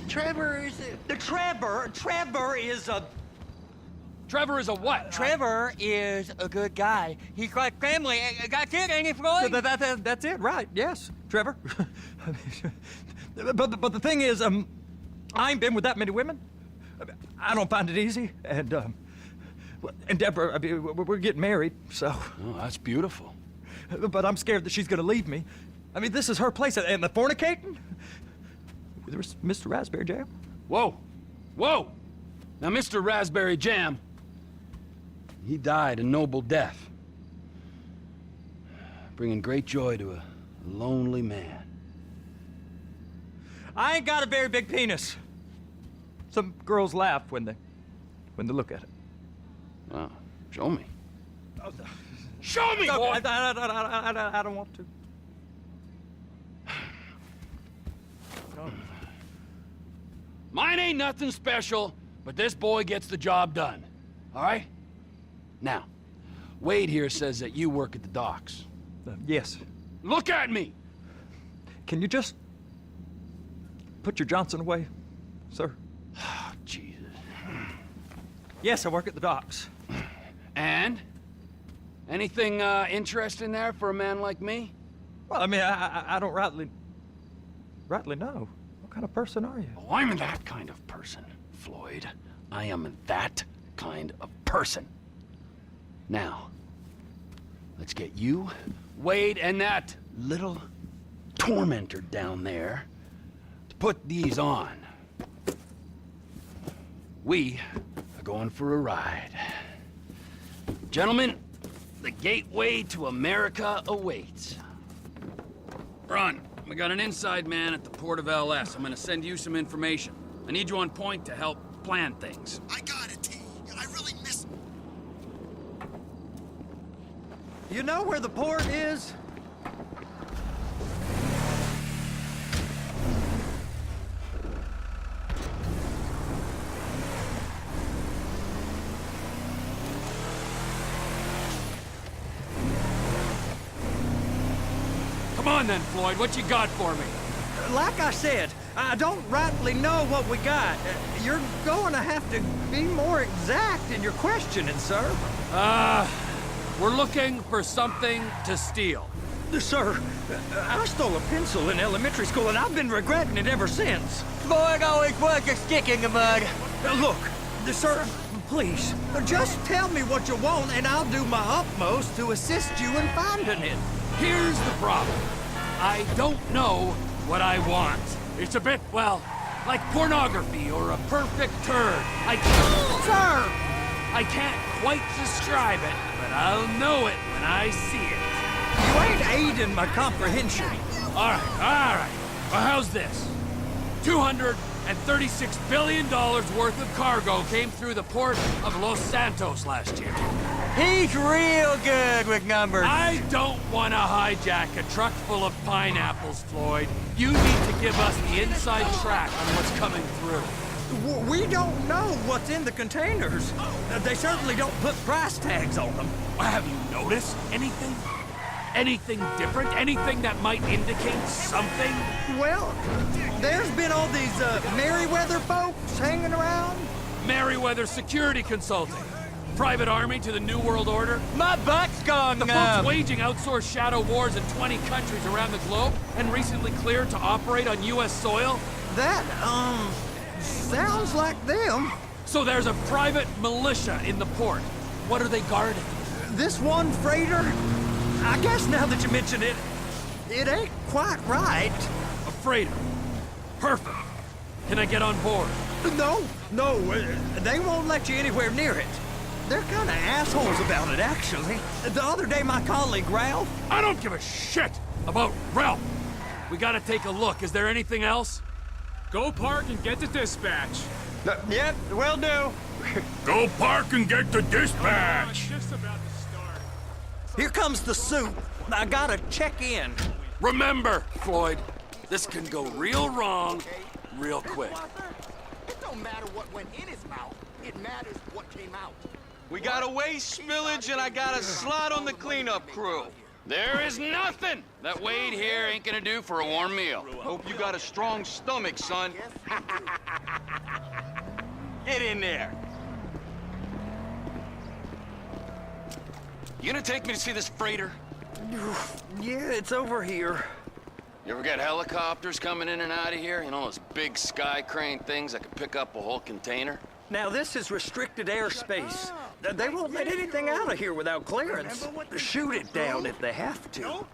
Trevor is a... Trevor is a what? Trevor is a good guy. He's like family. That's it, ain't it, Floyd? That's it, right? Yes, Trevor. but the thing is, I ain't been with that many women. I don't find it easy, and Deborah, I mean, we're getting married, so. Oh, that's beautiful. But I'm scared that she's gonna leave me. I mean, this is her place, and the fornicating? There's Mr. Raspberry Jam. Whoa, whoa! Now, Mr. Raspberry Jam, he died a noble death, bringing great joy to a lonely man. I ain't got a very big penis. Some girls laugh when they look at it. Wow, show me. Oh, Show me, no, boy! I don't want to. No. Mine ain't nothing special, but this boy gets the job done. All right? Now, Wade here says that you work at the docks. Yes. Look at me! Can you just put your Johnson away, sir? Oh, Jesus. Yes, I work at the docks. And? Anything interesting there for a man like me? Well, I mean, I don't rightly know. What kind of person are you? Oh, I'm that kind of person, Floyd. I am that kind of person. Now, let's get you, Wade, and that little tormentor down there to put these on. We are going for a ride. Gentlemen, the gateway to America awaits. Ron, we got an inside man at the port of LS. I'm gonna send you some information. I need you on point to help plan things. I got it, T. I really miss... You know where the port is? Come on then, Floyd, what you got for me? Like I said, I don't rightly know what we got. You're going to have to be more exact in your questioning, sir. We're looking for something to steal. Sir, I stole a pencil in elementary school, and I've been regretting it ever since. Floyd always puts a stick in the mud. Look, sir, please, just tell me what you want, and I'll do my utmost to assist you in finding it. Here's the problem. I don't know what I want. It's a bit, well, like pornography or a perfect turd. Sir! I can't quite describe it, but I'll know it when I see it. You ain't aiding my comprehension. All right. Well, how's this? $236 billion worth of cargo came through the port of Los Santos last year. He's real good with numbers. I don't want to hijack a truck full of pineapples, Floyd. You need to give us the inside track on what's coming through. We don't know what's in the containers. They certainly don't put price tags on them. Have you noticed anything? Anything different? Anything that might indicate something? Well, there's been all these Merryweather folks hanging around. Merryweather Security Consulting. Private army to the New World Order. My butt's gone The folks waging outsourced shadow wars in 20 countries around the globe and recently cleared to operate on U.S. soil. That, sounds like them. So there's a private militia in the port. What are they guarding? This one freighter, I guess now that you mention it, it ain't quite right. A freighter. Perfect. Can I get on board? No, they won't let you anywhere near it. They're kind of assholes about it, actually. The other day, my colleague, Ralph... I don't give a shit about Ralph. We gotta take a look. Is there anything else? Go park and get the dispatch. Yep, will do. Go park and get the dispatch. Just about to start. Here comes the soup. I gotta check in. Remember, Floyd, this can go real wrong real quick. It don't matter what went in his mouth. It matters what came out. We got a waste spillage and I got a slot on the cleanup crew. There is nothing that Wade here ain't gonna do for a warm meal. Hope you got a strong stomach, son. Get in there. You gonna take me to see this freighter? Yeah, it's over here. You ever get helicopters coming in and out of here? You know, those big sky crane things that can pick up a whole container? Now, this is restricted airspace. They won't let anything out of here without clearance. Shoot it down if they have to.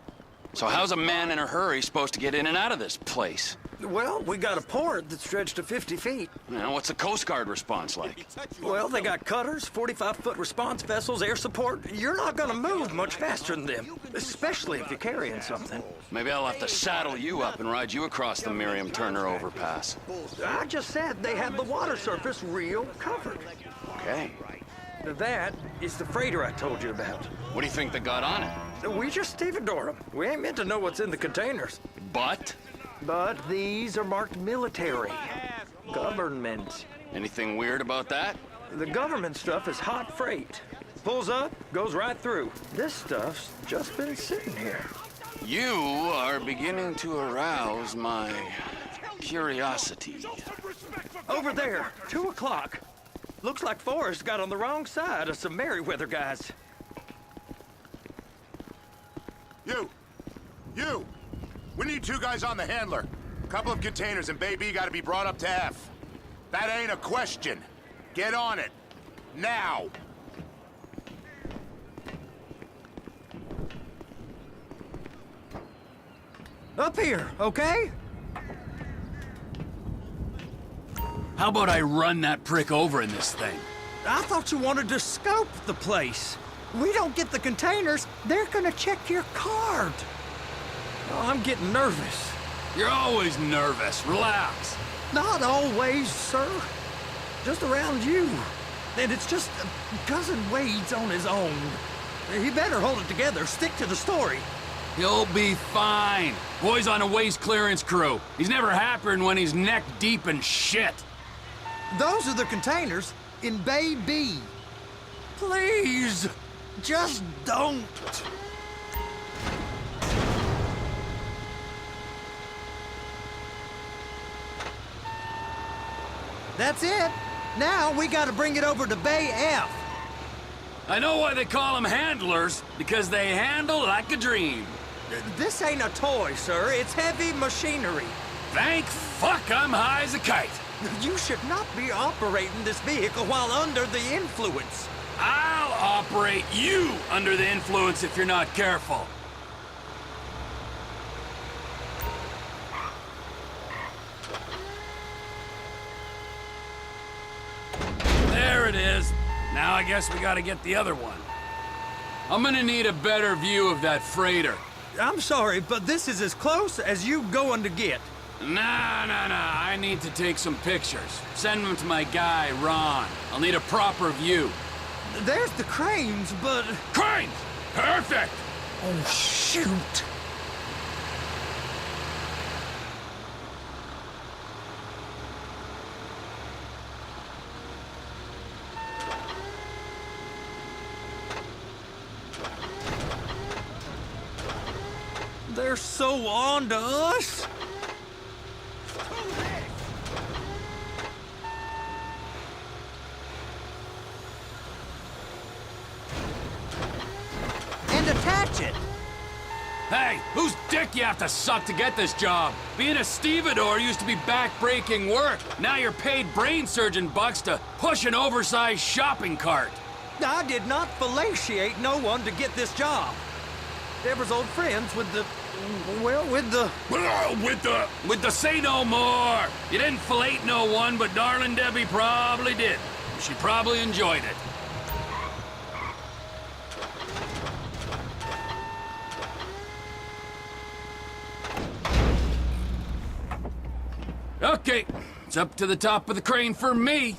So how's a man in a hurry supposed to get in and out of this place? Well, we got a port that's stretched to 50 feet. You know, what's the Coast Guard response like? Well, they got cutters, 45-foot response vessels, air support. You're not gonna move much faster than them, especially if you're carrying something. Maybe I'll have to saddle you up and ride you across the Miriam Turner overpass. I just said they have the water surface real covered. Okay. That is the freighter I told you about. What do you think they got on it? We just stevedore them. We ain't meant to know what's in the containers. But? But these are marked military. Government. Anything weird about that? The government stuff is hot freight. Pulls up, goes right through. This stuff's just been sitting here. You are beginning to arouse my curiosity. Over there, 2 o'clock. Looks like Forrest got on the wrong side of some Merryweather guys. You! We need 2 guys on the handler. Couple of containers and Bay B gotta be brought up to F. That ain't a question. Get on it. Now! Up here, okay? How about I run that prick over in this thing? I thought you wanted to scope the place. We don't get the containers, they're gonna check your card. Oh, I'm getting nervous. You're always nervous. Relax. Not always, sir. Just around you. And it's just Cousin Wade's on his own. He better hold it together, stick to the story. He'll be fine. Boy's on a waste clearance crew. He's never happier than when he's neck deep in shit. Those are the containers in Bay B. Please, just don't. That's it. Now we gotta bring it over to Bay F. I know why they call them handlers, because they handle like a dream. This ain't a toy, sir. It's heavy machinery. Thank fuck I'm high as a kite. You should not be operating this vehicle while under the influence. I'll operate you under the influence if you're not careful. There it is. Now I guess we gotta get the other one. I'm gonna need a better view of that freighter. I'm sorry, but this is as close as you going to get. Nah. I need to take some pictures. Send them to my guy, Ron. I'll need a proper view. There's the cranes, but... Cranes! Perfect! Oh, shoot! They're so on to us! And attach it! Hey, whose dick you have to suck to get this job? Being a stevedore used to be back-breaking work. Now you're paid brain surgeon bucks to push an oversized shopping cart. I did not fellatiate no one to get this job. Deborah's old friends with the... well, with the... With the say no more. You didn't fillet no one, but darling Debbie probably did. She probably enjoyed it. Okay, it's up to the top of the crane for me.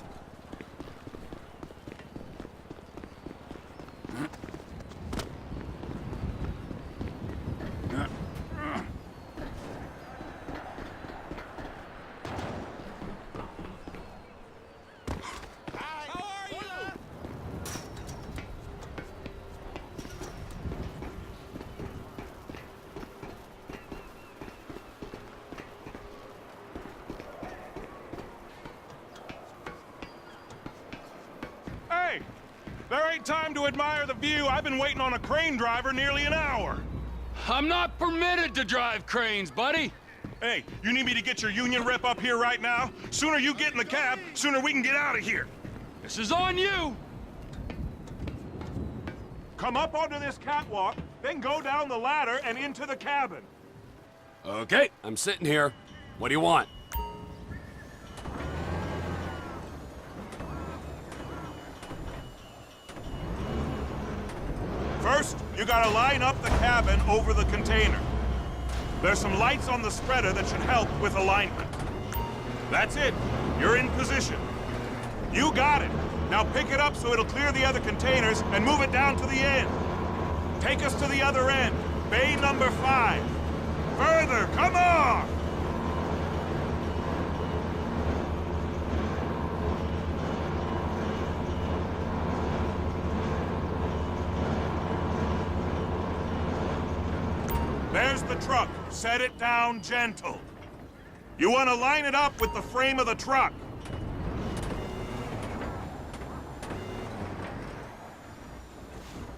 There ain't time to admire the view. I've been waiting on a crane driver nearly an hour. I'm not permitted to drive cranes, buddy. Hey, you need me to get your union rep up here right now? Sooner you get in the cab, sooner we can get out of here. This is on you. Come up onto this catwalk, then go down the ladder and into the cabin. Okay, I'm sitting here. What do you want? First, you gotta line up the cabin over the container. There's some lights on the spreader that should help with alignment. That's it. You're in position. You got it. Now pick it up so it'll clear the other containers and move it down to the end. Take us to the other end, bay number 5. Further, come on! There's the truck. Set it down gentle. You want to line it up with the frame of the truck.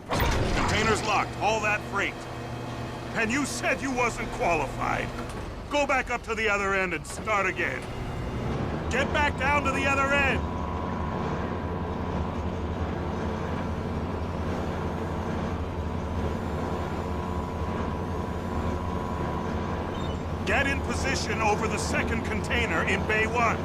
Container's locked. All that freight. And you said you wasn't qualified. Go back up to the other end and start again. Get back down to the other end. Get in position over the second container in Bay 1.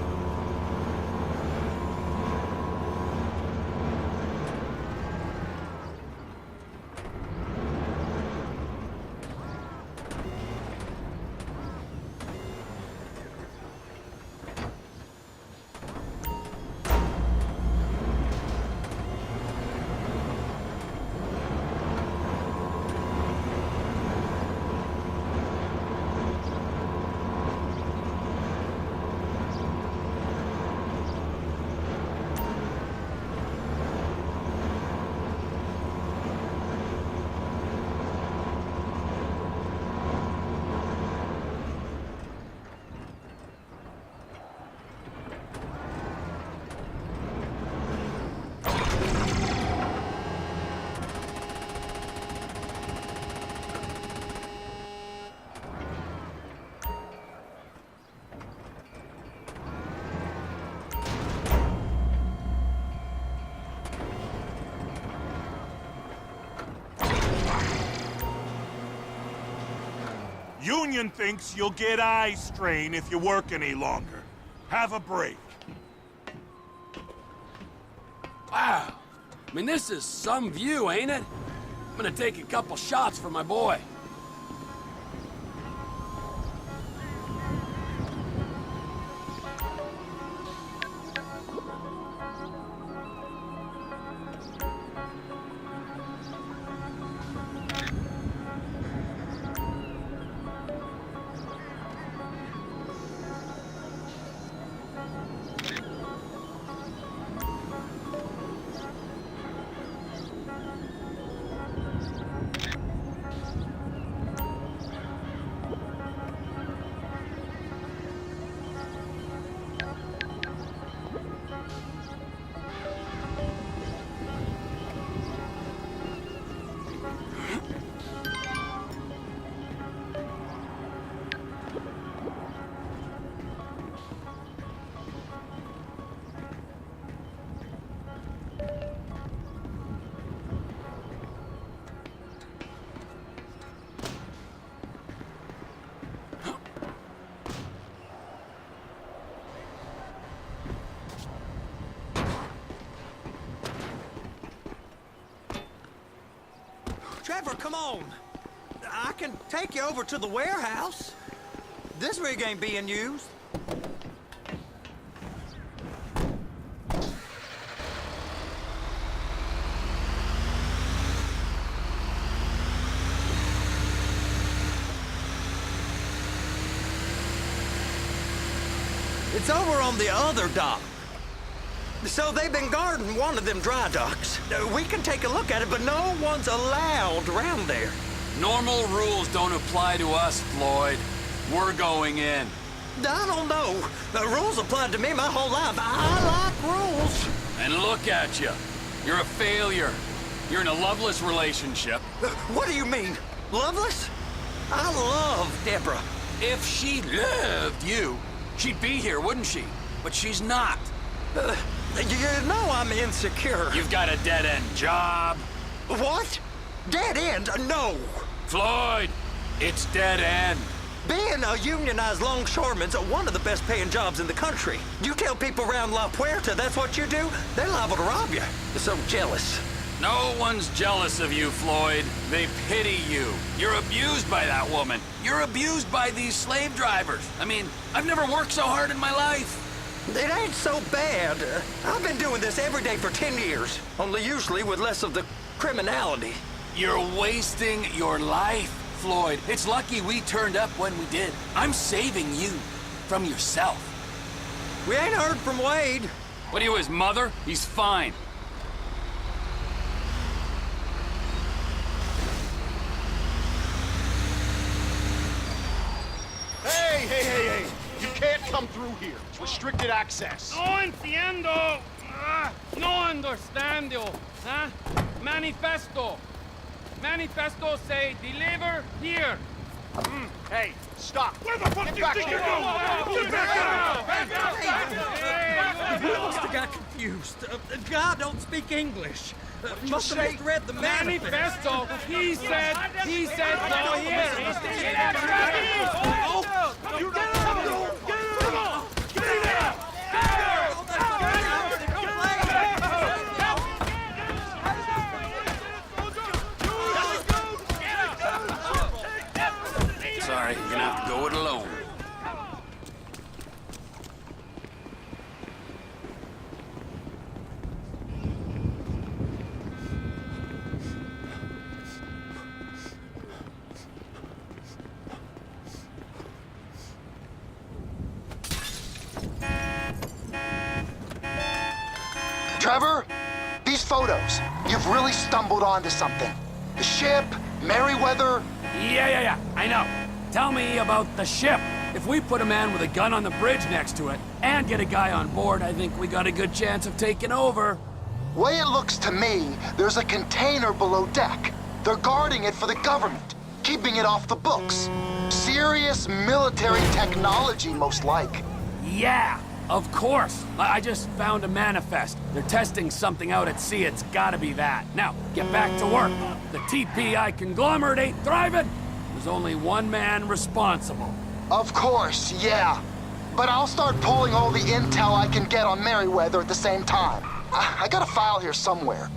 Union thinks you'll get eye strain if you work any longer. Have a break. Wow. I mean, this is some view, ain't it? I'm gonna take a couple shots for my boy. Trevor, come on. I can take you over to the warehouse. This rig ain't being used. It's over on the other dock. So they've been guarding one of them dry docks. We can take a look at it, but no one's allowed around there. Normal rules don't apply to us, Floyd. We're going in. I don't know. The rules applied to me my whole life. I like rules. And look at you. You're a failure. You're in a loveless relationship. What do you mean? Loveless? I love Deborah. If she loved you, she'd be here, wouldn't she? But she's not. You know I'm insecure. You've got a dead-end job. What? Dead end? No. Floyd, it's dead end. Being a unionized longshoreman's one of the best paying jobs in the country. You tell people around La Puerta that's what you do, they're liable to rob you. They're so jealous. No one's jealous of you, Floyd. They pity you. You're abused by that woman. You're abused by these slave drivers. I mean, I've never worked so hard in my life. It ain't so bad. I've been doing this every day for 10 years, only usually with less of the criminality. You're wasting your life, Floyd. It's lucky we turned up when we did. I'm saving you from yourself. We ain't heard from Wade. What are you, his mother? He's fine. Hey! You can't come through here. It's restricted access. No entiendo. No understando. Huh? Manifesto. Manifesto say deliver here. Hey, stop. Where the fuck do you think you're going? He must have got confused. God don't speak English. Must have misread the Manifesto. He said go here. Sorry, you're gonna have to go it alone. Trevor, these photos, you've really stumbled onto something. The ship, Merryweather. Yeah, I know. Tell me about the ship. If we put a man with a gun on the bridge next to it and get a guy on board, I think we got a good chance of taking over. Way it looks to me, there's a container below deck. They're guarding it for the government, keeping it off the books. Serious military technology, most like. Yeah, of course. I just found a manifest. They're testing something out at sea. It's gotta be that. Now, get back to work. The TPI conglomerate ain't thriving. There's only one man responsible. Of course, yeah. But I'll start pulling all the intel I can get on Merryweather at the same time. I got a file here somewhere.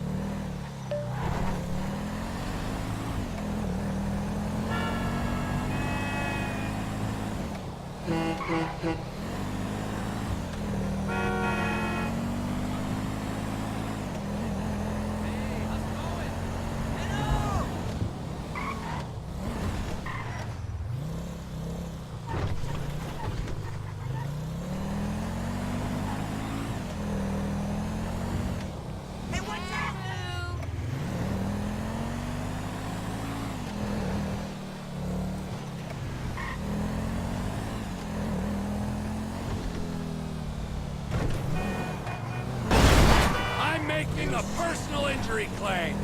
Making a personal injury claim.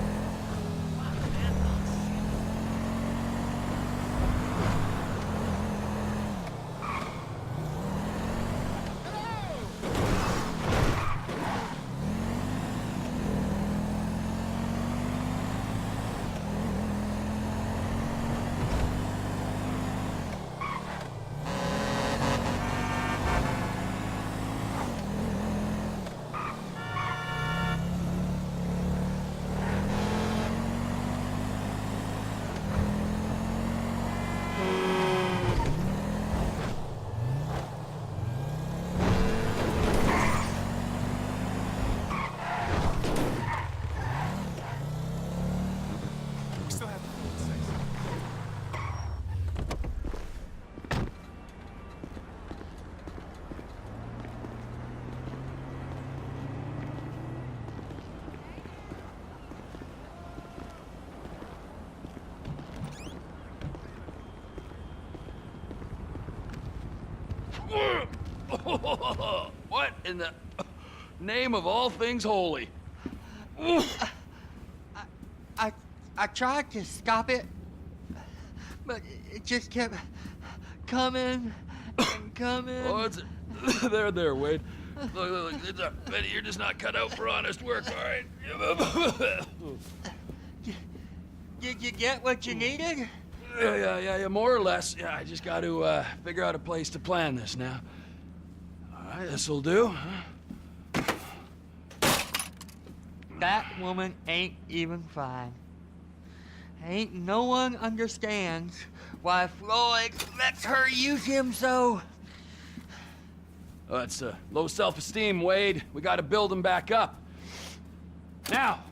What in the name of all things holy? I tried to stop it, but it just kept coming and coming. Oh, it's there, Wade. Look, Benny, you're just not cut out for honest work, all right? Did you get what you needed? Yeah, more or less. Yeah, I just got to figure out a place to plan this now. All right, this'll do. That woman ain't even fine. Ain't no one understands why Floyd lets her use him so. Oh, it's low self-esteem, Wade. We got to build him back up. Now.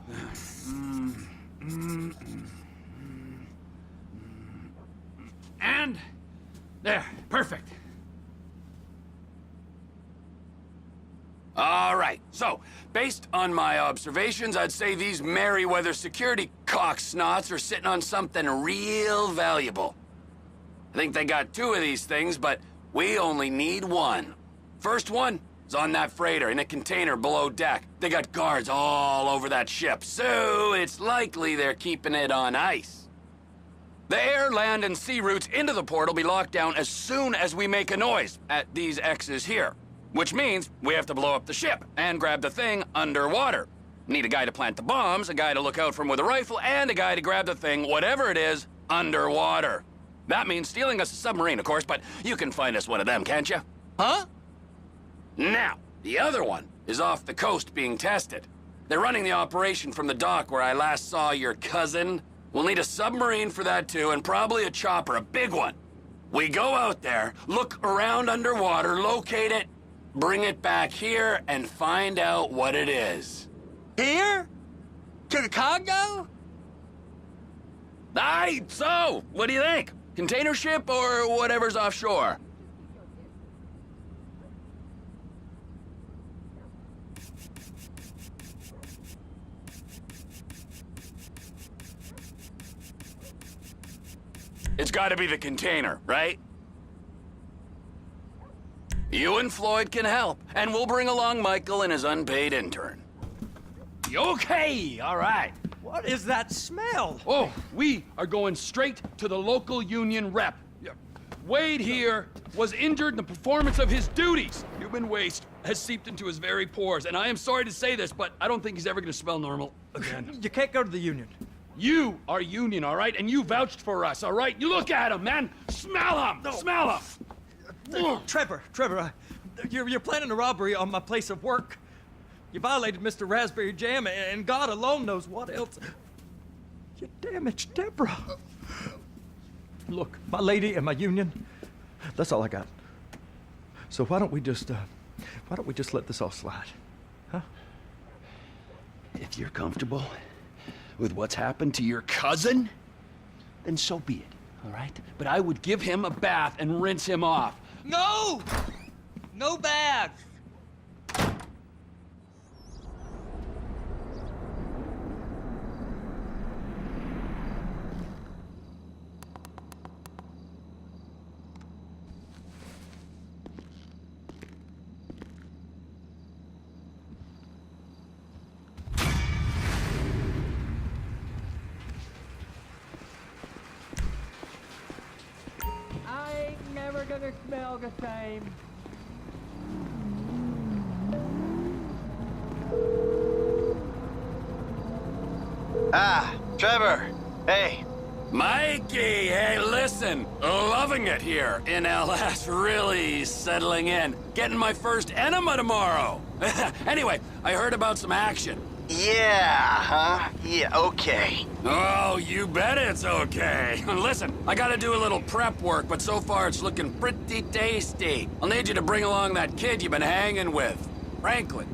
And there, perfect. All right, so, based on my observations, I'd say these Merryweather security cocksnots are sitting on something real valuable. I think they got 2 of these things, but we only need 1. First one is on that freighter in a container below deck. They got guards all over that ship, so it's likely they're keeping it on ice. The air, land, and sea routes into the port will be locked down as soon as we make a noise at these X's here. Which means we have to blow up the ship and grab the thing underwater. Need a guy to plant the bombs, a guy to look out for him with a rifle, and a guy to grab the thing, whatever it is, underwater. That means stealing us a submarine, of course, but you can find us one of them, can't you? Huh? Now, the other one is off the coast being tested. They're running the operation from the dock where I last saw your cousin. We'll need a submarine for that too, and probably a chopper, a big one. We go out there, look around underwater, locate it, bring it back here, and find out what it is. Here? To the Congo? Aye, so, what do you think? Container ship or whatever's offshore? It's gotta be the container, right? You and Floyd can help, and we'll bring along Michael and his unpaid intern. Okay, all right. What is that smell? Oh, we are going straight to the local union rep. Wade here was injured in the performance of his duties. Human waste has seeped into his very pores, and I am sorry to say this, but I don't think he's ever gonna smell normal again. You can't go to the union. You are union, all right? And you vouched for us, all right? You look at him, man. Smell him. No. Smell him. Trevor, you're planning a robbery on my place of work. You violated Mr. Raspberry Jam, and God alone knows what else. You damaged Deborah. Look, my lady and my union, that's all I got. So why don't we just let this all slide, huh? If you're comfortable with what's happened to your cousin, then so be it, all right? But I would give him a bath and rinse him off. No! No bags! I ain't never gonna smell the same. Ah, Trevor. Hey. Mikey, hey, listen. Loving it here in LS, really settling in. Getting my first enema tomorrow. Anyway, I heard about some action. Yeah, huh? Yeah, okay. Oh, you bet it's okay. Listen, I gotta do a little prep work, but so far it's looking pretty tasty. I'll need you to bring along that kid you've been hanging with, Franklin.